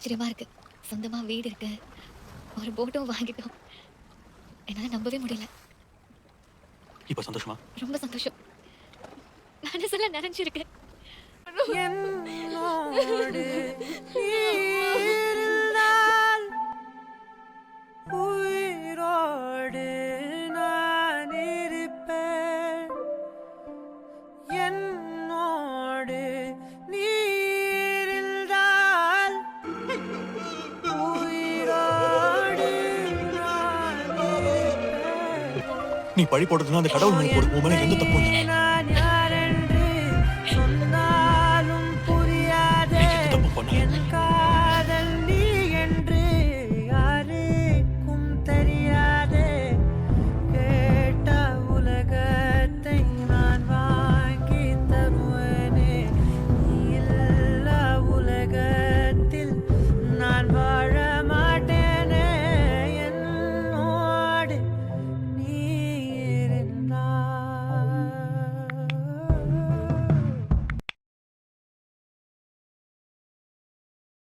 ஆச்சரியமா இருக்கு. சொந்தமா வீடு இருக்கு, ஒரு போட்டும் வாங்கிட்டோம். என்னால நம்பவே முடியல. இப்ப சந்தோஷமா? ரொம்ப சந்தோஷம். மனசெல்லாம் நிறைஞ்சிருக்கு. என்னோடு நீ இருந்தால் உயிரோடு நான் இருப்பேன். என்னோடு நீ இருந்தால் உயிரோடு நான் இருப்பேன். நீ பழி போடுறதுன்னா அந்த கடவுள் மேல போடு. உன் மேல எந்த தப்பும் இல்லை.